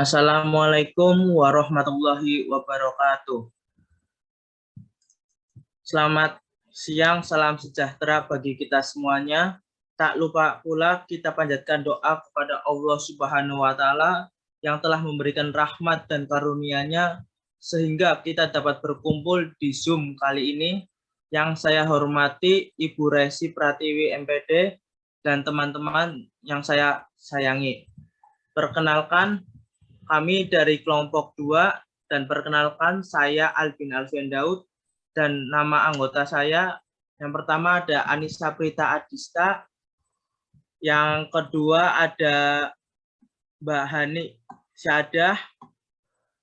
Assalamualaikum warahmatullahi wabarakatuh. Selamat siang, salam sejahtera bagi kita semuanya. Tak lupa pula kita panjatkan doa kepada Allah Subhanahu wa Ta'ala yang telah memberikan rahmat dan karunia-Nya sehingga kita dapat berkumpul di Zoom kali ini. Yang saya hormati Ibu Resi Pratiwi MPD dan teman-teman yang saya sayangi. Perkenalkan, kami dari kelompok 2 dan perkenalkan saya Albin Alfian Daud dan nama anggota saya yang pertama ada Anissa Prita Adista, yang kedua ada Mbak Hani Syadah,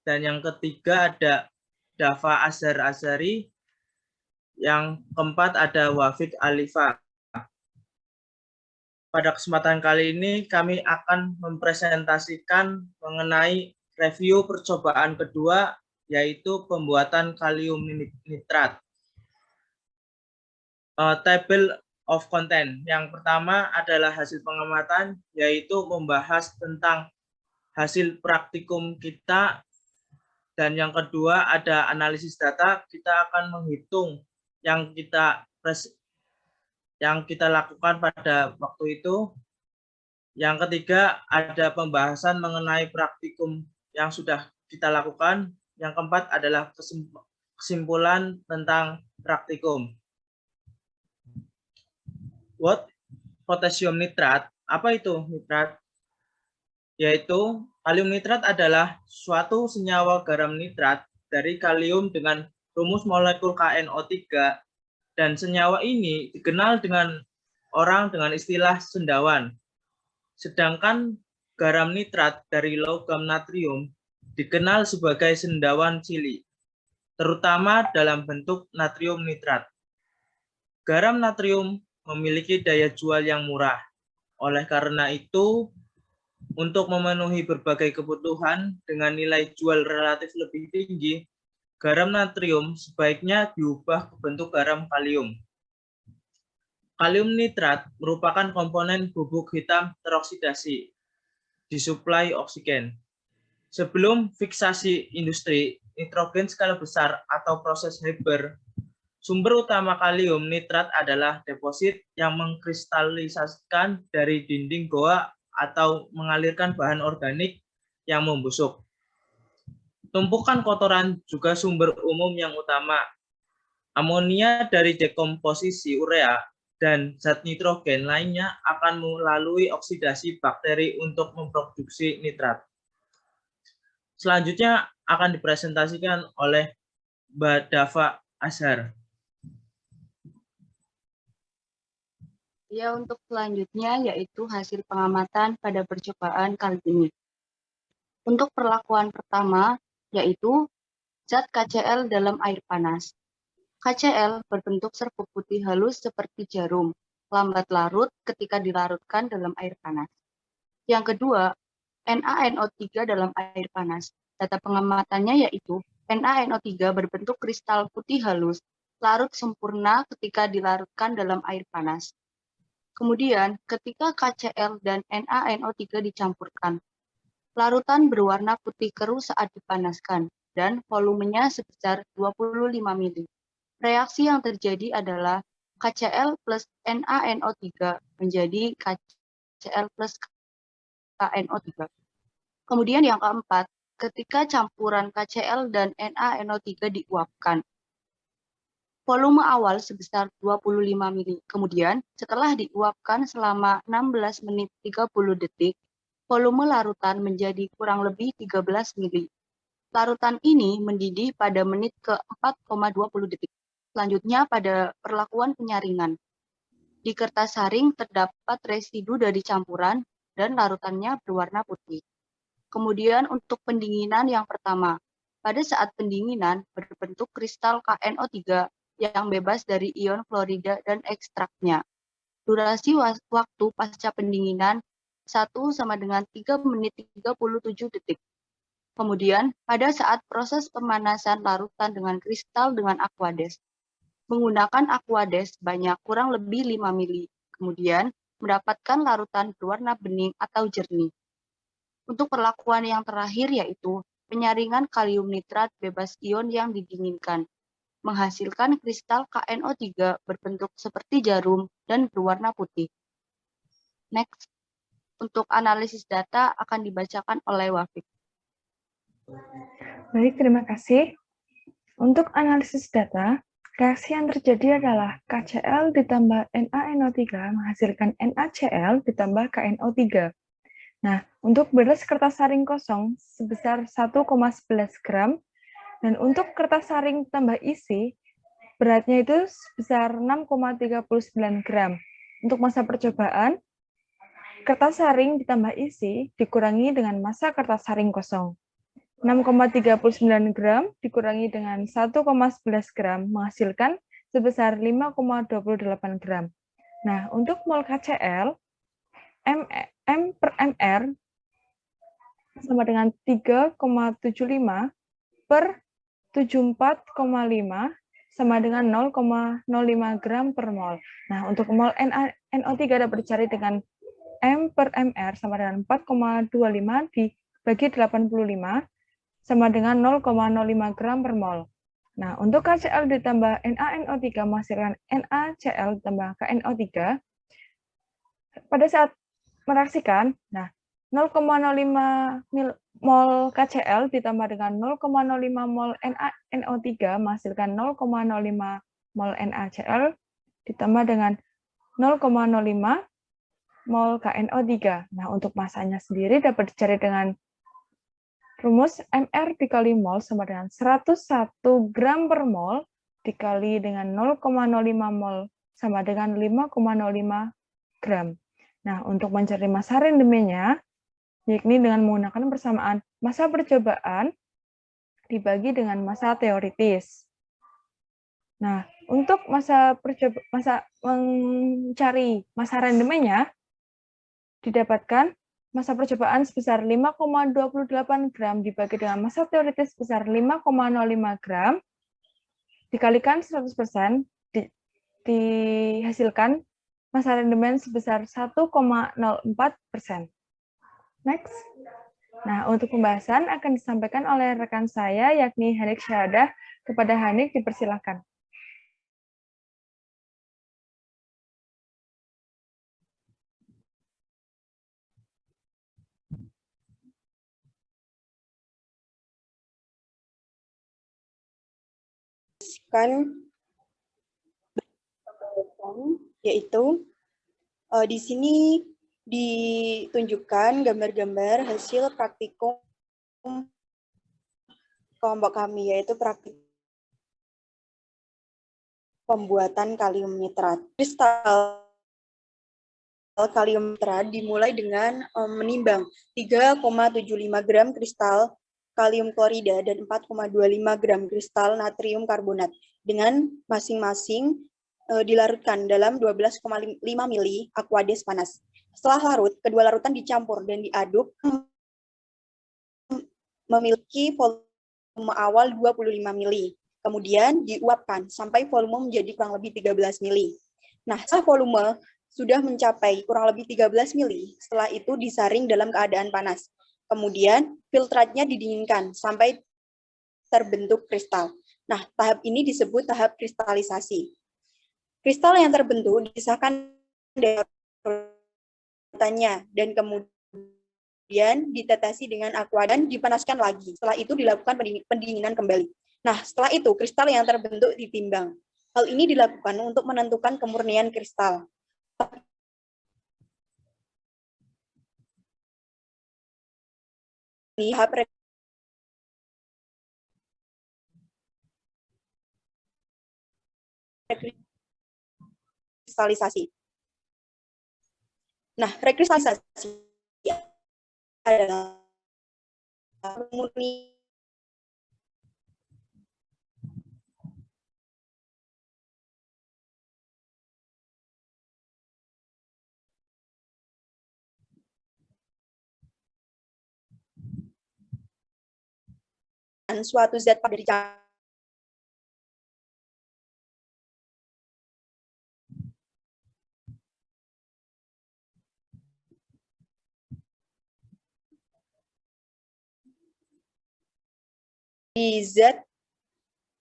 dan yang ketiga ada Dava Azhar Azhari, yang keempat ada Wafid Alifa. Pada kesempatan kali ini kami akan mempresentasikan mengenai review percobaan kedua, yaitu pembuatan kalium nitrat. Table of content. Yang pertama adalah hasil pengamatan, yaitu membahas tentang hasil praktikum kita. Dan yang kedua ada analisis data, kita akan menghitung yang kita lakukan pada waktu itu. Yang ketiga ada pembahasan mengenai praktikum yang sudah kita lakukan. Yang keempat adalah kesimpulan tentang praktikum. What potassium nitrat? Apa itu nitrat? Yaitu kalium nitrat adalah suatu senyawa garam nitrat dari kalium dengan rumus molekul KNO3, dan senyawa ini dikenal dengan orang dengan istilah sendawan. Sedangkan garam nitrat dari logam natrium dikenal sebagai sendawan cilik, terutama dalam bentuk natrium nitrat. Garam natrium memiliki daya jual yang murah. Oleh karena itu, untuk memenuhi berbagai kebutuhan dengan nilai jual relatif lebih tinggi, garam natrium sebaiknya diubah ke bentuk garam kalium. Kalium nitrat merupakan komponen bubuk hitam teroksidasi, disuplai oksigen. Sebelum fiksasi industri nitrogen skala besar atau proses Haber, sumber utama kalium nitrat adalah deposit yang mengkristalisasikan dari dinding goa atau mengalirkan bahan organik yang membusuk. Tumpukan kotoran juga sumber umum yang utama. Amonia dari dekomposisi urea dan zat nitrogen lainnya akan melalui oksidasi bakteri untuk memproduksi nitrat. Selanjutnya akan dipresentasikan oleh Mbak Dava Azhar. Ya, untuk selanjutnya yaitu hasil pengamatan pada percobaan kali ini. Untuk perlakuan pertama yaitu zat KCl dalam air panas. KCl berbentuk serbuk putih halus seperti jarum, lambat larut ketika dilarutkan dalam air panas. Yang kedua, NaNO3 dalam air panas. Data pengamatannya yaitu NaNO3 berbentuk kristal putih halus, larut sempurna ketika dilarutkan dalam air panas. Kemudian, ketika KCl dan NaNO3 dicampurkan, larutan berwarna putih keruh saat dipanaskan, dan volumenya sebesar 25 mili. Reaksi yang terjadi adalah KCl plus NaNO3 menjadi KCl plus KNO3. Kemudian yang keempat, ketika campuran KCl dan NaNO3 diuapkan, volume awal sebesar 25 mili. Kemudian setelah diuapkan selama 16 menit 30 detik, volume larutan menjadi kurang lebih 13 mili. Larutan ini mendidih pada menit ke-4,20 detik. Selanjutnya pada perlakuan penyaringan. Di kertas saring terdapat residu dari campuran dan larutannya berwarna putih. Kemudian untuk pendinginan yang pertama. Pada saat pendinginan berbentuk kristal KNO3 yang bebas dari ion fluorida dan ekstraknya. Durasi waktu pasca pendinginan 1 sama dengan 3 menit 37 detik. Kemudian, pada saat proses pemanasan larutan dengan kristal dengan Aquades. Menggunakan Aquades banyak kurang lebih 5 mili. Kemudian, mendapatkan larutan berwarna bening atau jernih. Untuk perlakuan yang terakhir yaitu penyaringan kalium nitrat bebas ion yang didinginkan, menghasilkan kristal KNO3 berbentuk seperti jarum dan berwarna putih. Next, untuk analisis data akan dibacakan oleh Wafik. Baik, terima kasih. Untuk analisis data, reaksi yang terjadi adalah KCl ditambah NaNO3 menghasilkan NaCl ditambah KNO3. Nah, untuk beras kertas saring kosong sebesar 1,11 gram, dan untuk kertas saring tambah isi, beratnya itu sebesar 6,39 gram. Untuk masa percobaan, kertas saring ditambah isi dikurangi dengan massa kertas saring kosong. 6,39 gram dikurangi dengan 1,11 gram menghasilkan sebesar 5,28 gram. Nah, untuk mol KCl, M per MR sama dengan 3,75 per 74,5 sama dengan 0,05 gram per mol. Nah, untuk mol NaNO3 dapat dicari dengan M per MR sama dengan 4,25 dibagi 85 sama dengan 0,05 gram per mol. Nah, untuk KCl ditambah NaNO3 menghasilkan NaCl ditambah KNO3, pada saat mereaksikan, nah 0,05 mol KCl ditambah dengan 0,05 mol NaNO3 menghasilkan 0,05 mol NaCl ditambah dengan 0,05 mol KNO3. Nah, untuk masanya sendiri dapat dicari dengan rumus MR dikali mol sama dengan 101 gram per mol dikali dengan 0,05 mol sama dengan 5,05 gram. Nah, untuk mencari massa randomnya, yakni dengan menggunakan persamaan massa percobaan dibagi dengan massa teoritis. Nah, untuk mencari massa randomnya didapatkan massa percobaan sebesar 5,28 gram dibagi dengan massa teoritis sebesar 5,05 gram dikalikan 100% dihasilkan massa rendemen sebesar 1,04%. Next. Nah, untuk pembahasan akan disampaikan oleh rekan saya yakni Hanik Syahadah. Kepada Hanik dipersilakan. Yaitu di sini ditunjukkan gambar-gambar hasil praktikum kelompok kami, yaitu praktik pembuatan kalium nitrat. Kristal kalium nitrat dimulai dengan menimbang 3,75 gram kristal kalium klorida dan 4,25 gram kristal natrium karbonat dengan masing-masing dilarutkan dalam 12,5 mili aqueous panas. Setelah larut, kedua larutan dicampur dan diaduk memiliki volume awal 25 mili. Kemudian diuapkan sampai volume menjadi kurang lebih 13 mili. Nah, setelah volume sudah mencapai kurang lebih 13 mili, setelah itu disaring dalam keadaan panas. Kemudian filtratnya didinginkan sampai terbentuk kristal. Nah, tahap ini disebut tahap kristalisasi. Kristal yang terbentuk disahkan dari larutannya dan kemudian ditetesi dengan aqua dan dipanaskan lagi. Setelah itu dilakukan pendinginan kembali. Nah, setelah itu kristal yang terbentuk ditimbang. Hal ini dilakukan untuk menentukan kemurnian kristal. Ini tahap rekristalisasi. Nah, rekristalisasi adalah murni suatu zat pada zat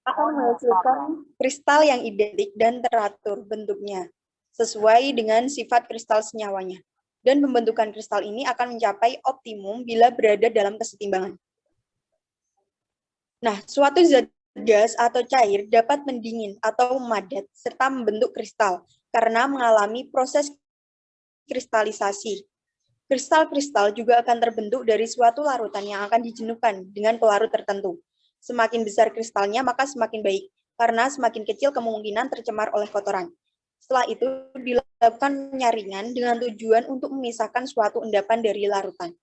akan menghasilkan kristal yang identik dan teratur bentuknya, sesuai dengan sifat kristal senyawanya. Dan pembentukan kristal ini akan mencapai optimum bila berada dalam kesetimbangan. Nah, suatu zat gas atau cair dapat mendingin atau memadat serta membentuk kristal karena mengalami proses kristalisasi. Kristal-kristal juga akan terbentuk dari suatu larutan yang akan dijenuhkan dengan pelarut tertentu. Semakin besar kristalnya, maka semakin baik, karena semakin kecil kemungkinan tercemar oleh kotoran. Setelah itu dilakukan penyaringan dengan tujuan untuk memisahkan suatu endapan dari larutan.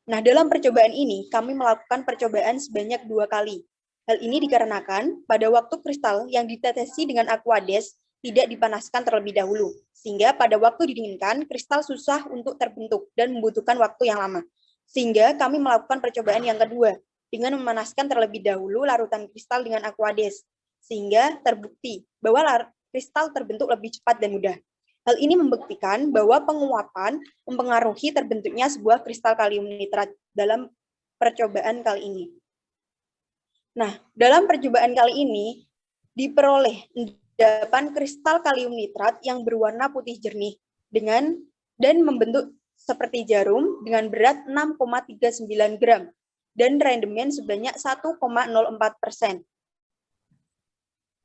Nah, dalam percobaan ini, kami melakukan percobaan sebanyak 2 kali. Hal ini dikarenakan pada waktu kristal yang ditetesi dengan aquades tidak dipanaskan terlebih dahulu, sehingga pada waktu didinginkan, kristal susah untuk terbentuk dan membutuhkan waktu yang lama. Sehingga kami melakukan percobaan yang kedua, dengan memanaskan terlebih dahulu larutan kristal dengan aquades, sehingga terbukti bahwa kristal terbentuk lebih cepat dan mudah. Hal ini membuktikan bahwa penguapan mempengaruhi terbentuknya sebuah kristal kalium nitrat dalam percobaan kali ini. Nah, dalam percobaan kali ini diperoleh endapan kristal kalium nitrat yang berwarna putih jernih dan membentuk seperti jarum dengan berat 6,39 gram dan rendemen sebanyak 1,04%.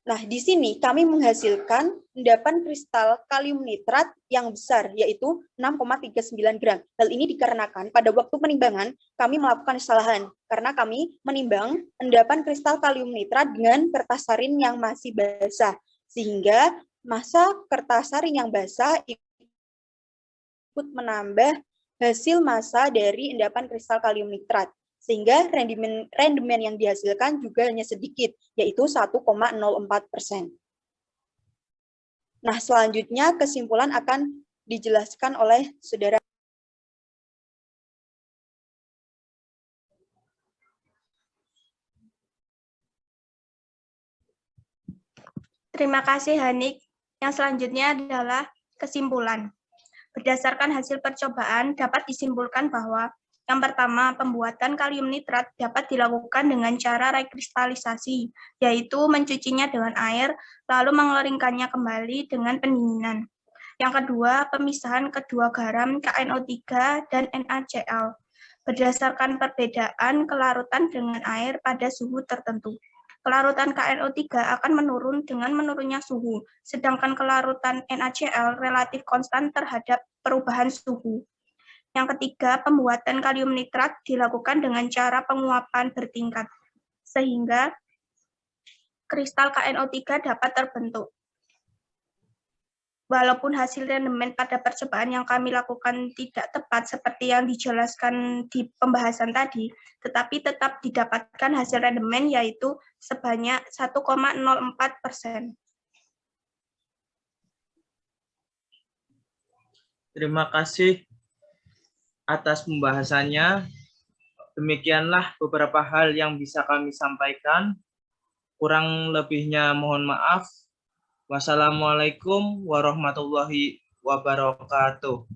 Nah, di sini kami menghasilkan endapan kristal kalium nitrat yang besar, yaitu 6,39 gram. Hal ini dikarenakan pada waktu penimbangan kami melakukan kesalahan, karena kami menimbang endapan kristal kalium nitrat dengan kertas sarin yang masih basah, sehingga massa kertas sarin yang basah ikut menambah hasil massa dari endapan kristal kalium nitrat. Sehingga rendemen yang dihasilkan juga hanya sedikit, yaitu 1,04%. Nah, selanjutnya kesimpulan akan dijelaskan oleh saudara. Terima kasih, Hanik. Yang selanjutnya adalah kesimpulan. Berdasarkan hasil percobaan, dapat disimpulkan bahwa yang pertama, pembuatan kalium nitrat dapat dilakukan dengan cara rekristalisasi, yaitu mencucinya dengan air, lalu mengeringkannya kembali dengan pendinginan. Yang kedua, pemisahan kedua garam KNO3 dan NaCl, berdasarkan perbedaan kelarutan dengan air pada suhu tertentu. Kelarutan KNO3 akan menurun dengan menurunnya suhu, sedangkan kelarutan NaCl relatif konstan terhadap perubahan suhu. Yang ketiga, pembuatan kalium nitrat dilakukan dengan cara penguapan bertingkat, sehingga kristal KNO3 dapat terbentuk. Walaupun hasil rendemen pada percobaan yang kami lakukan tidak tepat seperti yang dijelaskan di pembahasan tadi, tetapi tetap didapatkan hasil rendemen yaitu sebanyak 1,04%. Terima kasih atas pembahasannya. Demikianlah beberapa hal yang bisa kami sampaikan. Kurang lebihnya mohon maaf. Wassalamualaikum warahmatullahi wabarakatuh.